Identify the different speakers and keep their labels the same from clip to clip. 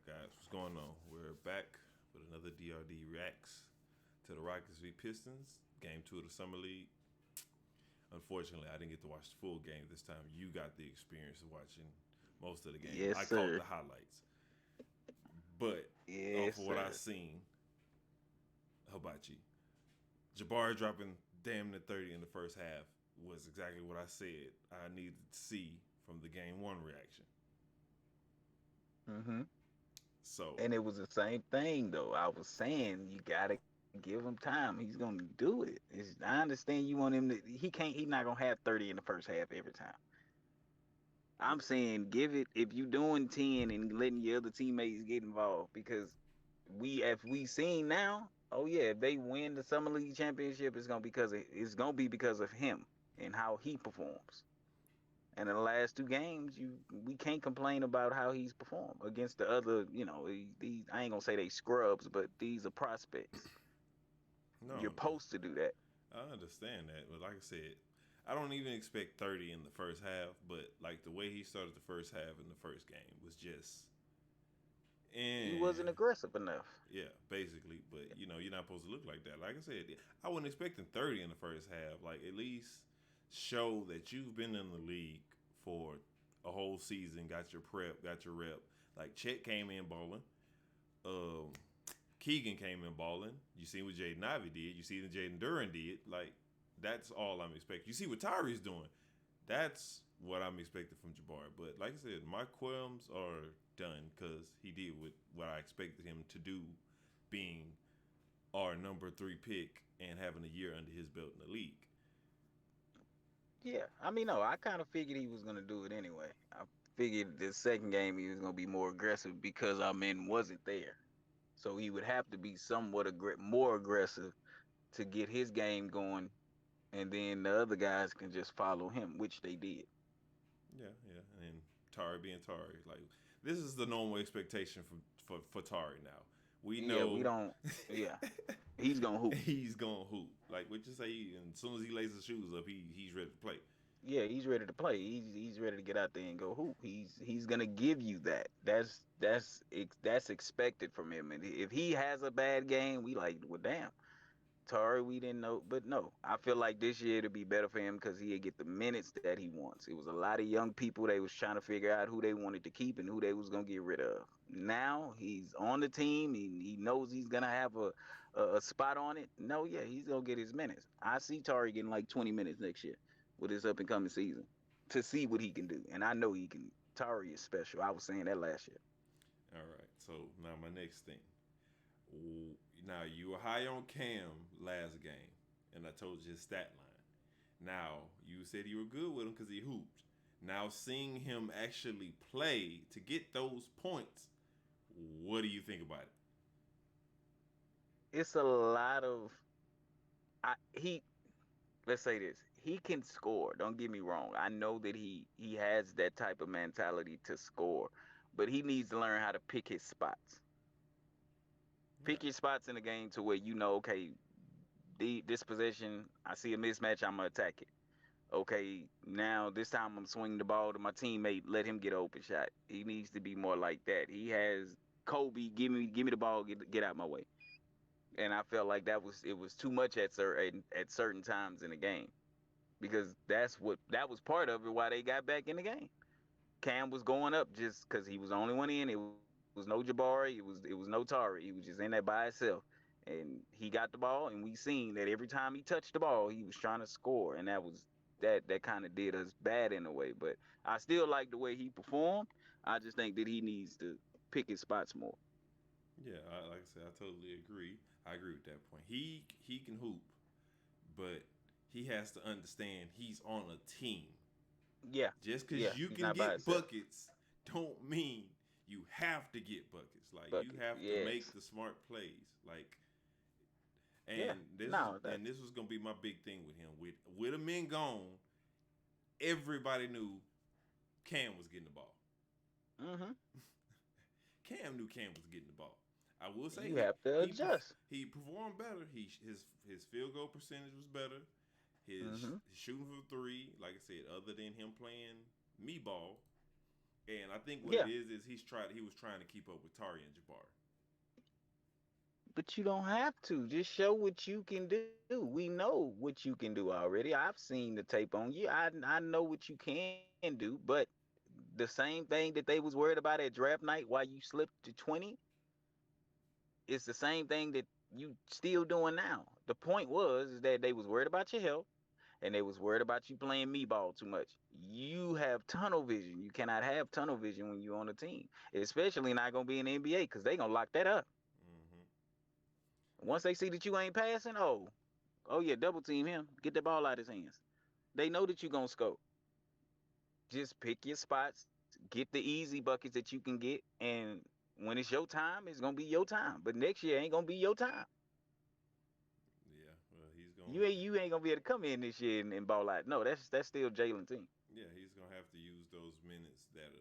Speaker 1: Guys, what's going on? We're back with another DRD reacts to the Rockets v Pistons, game 2 of the Summer League. Unfortunately, I didn't get to watch the full game this time. You got the experience of watching most of the game.
Speaker 2: Yes,
Speaker 1: I caught
Speaker 2: sir.
Speaker 1: the highlights. But
Speaker 2: Yes,
Speaker 1: off of what I
Speaker 2: sir.
Speaker 1: seen, Hibachi, Jabari dropping damn near 30 in the first half was exactly what I said I needed to see from the game 1 reaction.
Speaker 2: hmm
Speaker 1: So,
Speaker 2: And it was the same thing though. I was saying you gotta give him time. He's gonna do it. I understand you want him to. He can't. He's not gonna have 30 in the first half every time. I'm saying give it if you doing 10 and letting your other teammates get involved because if we seen now. Oh yeah, if they win the summer league championship, it's gonna be because of him and how he performs. And in the last two games, we can't complain about how he's performed against the other. These I ain't gonna say they scrubs, but these are prospects. You're
Speaker 1: no,
Speaker 2: supposed to do that.
Speaker 1: I understand that, but like I said, I don't even expect 30 in the first half. But like the way he started the first half in the first game was just,
Speaker 2: He
Speaker 1: eh,
Speaker 2: wasn't aggressive enough.
Speaker 1: yeah, basically. But you're not supposed to look like that. Like I said, I wasn't expecting 30 in the first half. Like at least show that you've been in the league for a whole season, got your prep, got your rep. Like Chet came in balling. Um, Keegan came in balling. You see what Jaden Ivey did. You see what Jaden Duran did. Like, that's all I'm expecting. You see what Tyree's doing. That's what I'm expecting from Jabari. But like I said, my qualms are done because he did what I expected him to do, being our number 3 pick and having a year under his belt in the league.
Speaker 2: Yeah, I mean, no, I kind of figured he was gonna do it anyway. I figured the second game he was gonna be more aggressive because our men wasn't there, so he would have to be somewhat more aggressive to get his game going, and then the other guys can just follow him, which they did.
Speaker 1: Yeah, yeah. And then Tari being Tari. Like, this is the normal expectation for Tari now. We
Speaker 2: Yeah, we
Speaker 1: know
Speaker 2: don't. Yeah, he's gonna hoop.
Speaker 1: he's gonna hoop. Like what you say, and as soon as he lays his shoes up, he's ready to play.
Speaker 2: Yeah, he's ready to play. He's ready to get out there and go hoop. He's gonna give you that. That's expected from him. And if he has a bad game, we like, well, damn, Tari, we didn't know. But no, I feel like this year it'll be better for him because he'll get the minutes that he wants. It was a lot of young people they was trying to figure out who they wanted to keep and who they was gonna get rid of. Now he's on the team. He knows he's gonna have a spot on it. No, yeah, he's gonna get his minutes. I see Tari getting like 20 minutes next year with his up and coming season to see what he can do. And I know he can. Tari is special. I was saying that last year.
Speaker 1: All right. So now my next thing. Now you were high on Cam last game, and I told you his stat line. Now you said you were good with him because he hooped. Now seeing him actually play to get those points, what do you think about it?
Speaker 2: It's a lot of he let's say this. He can score. Don't get me wrong. I know that he has that type of mentality to score, but he needs to learn how to pick his spots.
Speaker 1: Yeah.
Speaker 2: Pick your spots in the game to where you know, okay, this possession, I see a mismatch, I'm gonna attack it. Okay, now this time I'm swinging the ball to my teammate, let him get an open shot. He needs to be more like that. He has Kobe, give me the ball, get out my way. And I felt like it was too much at certain times in the game because that was part of it why they got back in the game. Cam was going up just because he was the only one in. It was no Jabari. It was no Tari. He was just in there by himself, and he got the ball. And we seen that every time he touched the ball, he was trying to score, and that kind of did us bad in a way. But I still like the way he performed. I just think that he needs to pick his spots more.
Speaker 1: Yeah, like I said, I totally agree. I agree with that point. He can hoop, but he has to understand he's on a team.
Speaker 2: Yeah,
Speaker 1: Just
Speaker 2: yeah,
Speaker 1: because you
Speaker 2: he's
Speaker 1: can
Speaker 2: not by
Speaker 1: get
Speaker 2: himself.
Speaker 1: buckets, don't mean you have to get buckets. Like you
Speaker 2: Buckets,
Speaker 1: have to make
Speaker 2: yes,
Speaker 1: the smart plays. Like,
Speaker 2: yeah.
Speaker 1: and
Speaker 2: No, that.
Speaker 1: this was gonna be my big thing with him. With the men gone, everybody knew Cam was getting the ball.
Speaker 2: hmm
Speaker 1: Cam knew Cam was getting the ball. I will say
Speaker 2: You have to adjust.
Speaker 1: he performed better. His field goal percentage was better. His
Speaker 2: hmm
Speaker 1: shooting from three, like I said, other than him playing me ball, And I think what it
Speaker 2: Yeah,
Speaker 1: is he was trying to keep up with Tari and Jabari.
Speaker 2: but you don't have to. Just show what you can do. We know what you can do already. I've seen the tape on you. I know what you can do, but the same thing that they was worried about at draft night why you slipped to 20, it's the same thing that you still doing now. The point was is that they was worried about your health and they was worried about you playing me ball too much. You have tunnel vision. You cannot have tunnel vision when you're on a team, especially not gonna be in the NBA because they gonna lock that up.
Speaker 1: Mm-hmm.
Speaker 2: Once they see that you ain't passing, oh yeah, double team him. Get the ball out his hands. They know that you gonna score. Just pick your spots, get the easy buckets that you can get, and when it's your time, it's gonna be your time. But next year ain't gonna be your time.
Speaker 1: Yeah, well, he's
Speaker 2: You
Speaker 1: going.
Speaker 2: ain't gonna be able to come in this year and ball out. No, that's still Jalen team.
Speaker 1: Yeah, he's gonna have to use those minutes that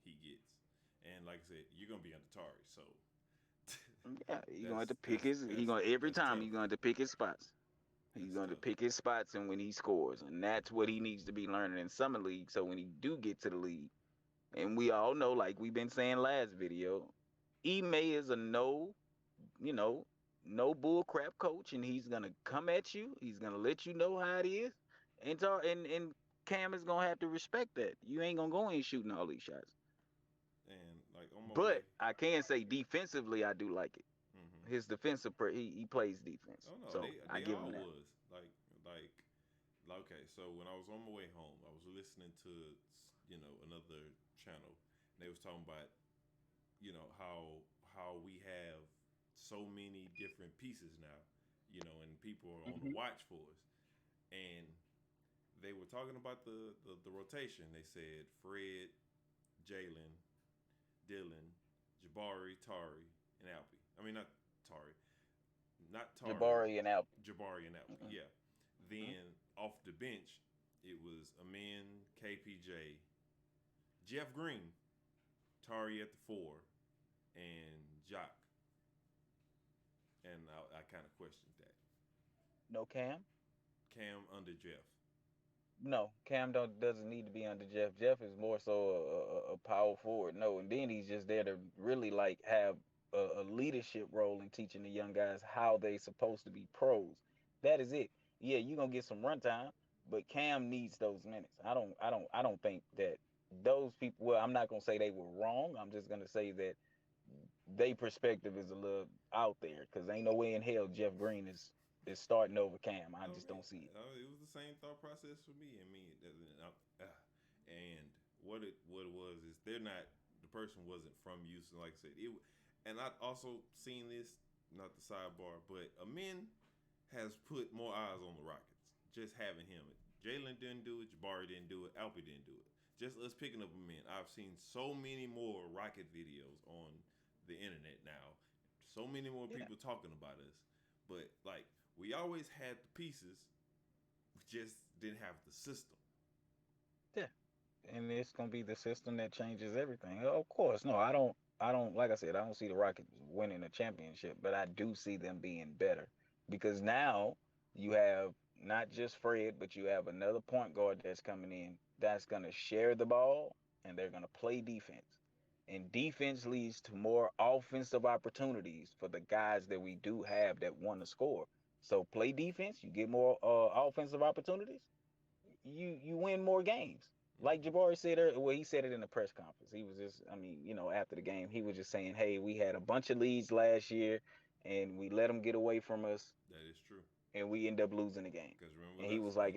Speaker 1: he gets. And like I said, you're gonna be under Tari, so
Speaker 2: Yeah, he gonna have to pick
Speaker 1: that's
Speaker 2: his. He
Speaker 1: that's
Speaker 2: gonna every
Speaker 1: that's
Speaker 2: time he
Speaker 1: tough.
Speaker 2: gonna have to pick his spots. He's
Speaker 1: That's
Speaker 2: going to
Speaker 1: tough.
Speaker 2: pick his spots and when he scores, and that's what he needs to be learning in summer league. So when he do get to the league, and we all know, like we've been saying last video, Ime is a no, you know, no bull crap coach, and he's gonna come at you. He's gonna let you know how it is, and Cam is gonna have to respect that. You ain't gonna go in shooting all these shots.
Speaker 1: And like on my way.
Speaker 2: But I can say defensively, I do like it.
Speaker 1: Mm-hmm.
Speaker 2: His defensive, he plays defense,
Speaker 1: Oh no,
Speaker 2: so I
Speaker 1: they
Speaker 2: give
Speaker 1: all
Speaker 2: him that.
Speaker 1: was like okay. So when I was on my way home, I was listening to another channel. And they was talking about how we have so many different pieces now, and people are on the
Speaker 2: Hmm.
Speaker 1: watch for us. And they were talking about the rotation. They said Fred, Jalen, Dylan, Jabari, Tari, and Alpi. I mean, not Tari, not Tari,
Speaker 2: Jabari and Al.
Speaker 1: Jabari and Alpi.
Speaker 2: Mhm.
Speaker 1: Yeah. Then off the bench, it was Amin, KPJ, Jeff Green, Tari at the four, and Jock. And I kind of questioned that.
Speaker 2: No Cam.
Speaker 1: Cam under Jeff.
Speaker 2: No, Cam doesn't need to be under Jeff. Jeff is more so a power forward. No, and then he's just there to really like have a leadership role in teaching the young guys how they supposed to be pros. That is it. Yeah, you're gonna get some runtime, but Cam needs those minutes. I don't think that those people. Well, I'm not gonna say they were wrong. I'm just gonna say that they perspective is a little out there because ain't no way in hell Jeff Green is starting over Cam. I
Speaker 1: I
Speaker 2: just
Speaker 1: mean,
Speaker 2: don't see it.
Speaker 1: it was the same thought process for me. I mean, and what it was is they're not the person wasn't from Houston, like I said. And I also seen this, not the sidebar, but Amin has put more eyes on the Rockets. Just having him, Jalen didn't do it, Jabari didn't do it, Alpi didn't do it. Just us picking up Amin. I've seen so many more Rocket videos on the internet now. So many more
Speaker 2: Yeah.
Speaker 1: people talking about us, but like we always had the pieces, we just didn't have the system.
Speaker 2: Yeah. And it's gonna be the system that changes everything. Of course, no, I don't like I said, I don't see the Rockets winning a championship, but I do see them being better because now you have not just Fred, but you have another point guard that's coming in that's gonna share the ball and they're gonna play defense. And defense leads to more offensive opportunities for the guys that we do have that want to score. So play defense, you get more offensive opportunities, you win more games. Like
Speaker 1: Mm-hmm.
Speaker 2: Jabari said, well, he said it in the press conference. He was just, I mean, after the game, he was just saying, "Hey, we had a bunch of leads last year, and we let them get away from us,
Speaker 1: That is true.
Speaker 2: and we end up losing the game."
Speaker 1: Because remember
Speaker 2: And
Speaker 1: what
Speaker 2: he was like,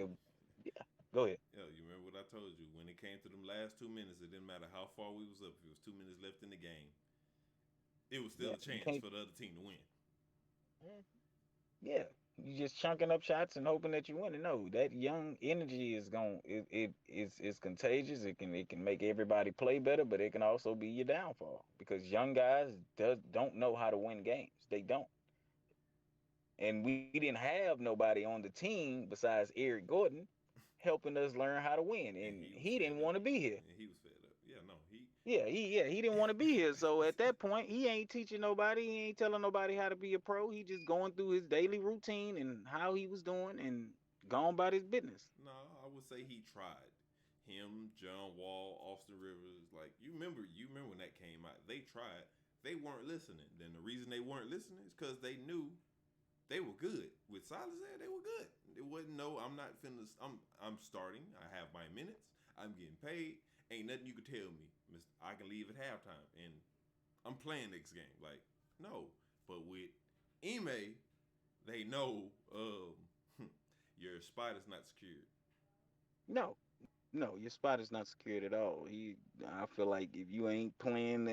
Speaker 2: "Yeah, go ahead."
Speaker 1: yeah, you remember what I told you when it came to them last 2 minutes. It didn't matter how far we was up. If it was 2 minutes left in the game, it was still
Speaker 2: Yeah,
Speaker 1: a
Speaker 2: you
Speaker 1: chance
Speaker 2: can't.
Speaker 1: for the other team to win.
Speaker 2: Yeah, you just chunking up shots and hoping that you win. And no, that young energy is going. It's contagious. It can make everybody play better, but it can also be your downfall because young guys don't know how to win games. They don't. And we didn't have nobody on the team besides Eric Gordon helping us learn how to win.
Speaker 1: And
Speaker 2: And
Speaker 1: he was
Speaker 2: he
Speaker 1: fed
Speaker 2: didn't
Speaker 1: up.
Speaker 2: want to be here.
Speaker 1: And he was fed up. Yeah, no, he.
Speaker 2: Yeah, he didn't want to be here. So at that point, he ain't teaching nobody. He ain't telling nobody how to be a pro. He just going through his daily routine and how he was doing and gone about his business.
Speaker 1: No, I would say he tried. Him, John Wall, Austin Rivers. Like you remember when that came out. They tried. They weren't listening. Then the reason they weren't listening is because they knew they were good. With Silas there, they were good. It wasn't no. I'm not finna. I'm starting. I have my minutes. I'm getting paid. Ain't nothing you could tell me. I can leave at halftime and I'm playing next game. Like no. But with Ime, they know your spot is not secured.
Speaker 2: No, no, your spot is not secured at all. I feel like if you ain't playing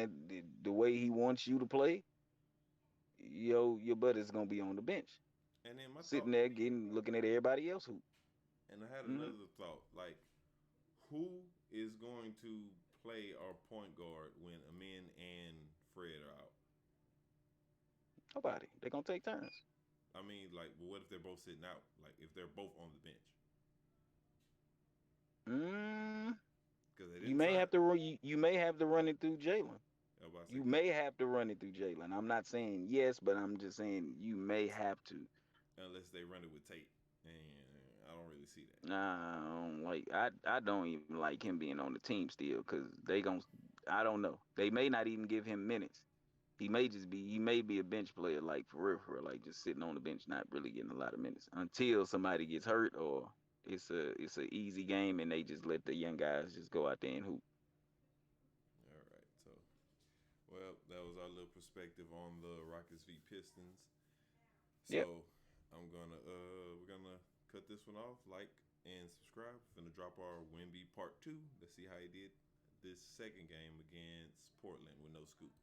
Speaker 2: the way he wants you to play, your butt is gonna be on the bench,
Speaker 1: And then my
Speaker 2: sitting
Speaker 1: thought,
Speaker 2: there getting looking at everybody else who.
Speaker 1: and I had
Speaker 2: Hmm.
Speaker 1: another thought. Like, who is going to play our point guard when Amin and Fred are out?
Speaker 2: Nobody. They're gonna take turns.
Speaker 1: I mean, like, well, what if they're both sitting out? Like, if they're both on the bench,
Speaker 2: Mm,
Speaker 1: because they
Speaker 2: you
Speaker 1: didn't
Speaker 2: may
Speaker 1: sign.
Speaker 2: have to you may have to run it through Jalen.
Speaker 1: I was about to say,
Speaker 2: You may have to run it through Jalen. I'm not saying yes, but I'm just saying you may have to.
Speaker 1: unless they run it with Tate, and I don't really see that.
Speaker 2: I don't even like him being on the team still because they gon' I don't know. They may not even give him minutes. He may be a bench player like for real, like just sitting on the bench, not really getting a lot of minutes until somebody gets hurt or it's a easy game and they just let the young guys just go out there and hoop.
Speaker 1: All right, so well, that was our little perspective on the Rockets v Pistons.
Speaker 2: Yep.
Speaker 1: So we're gonna cut this one off. Like and subscribe. We're gonna drop our Wimby part 2. Let's see how he did this second game against Portland with no scoop.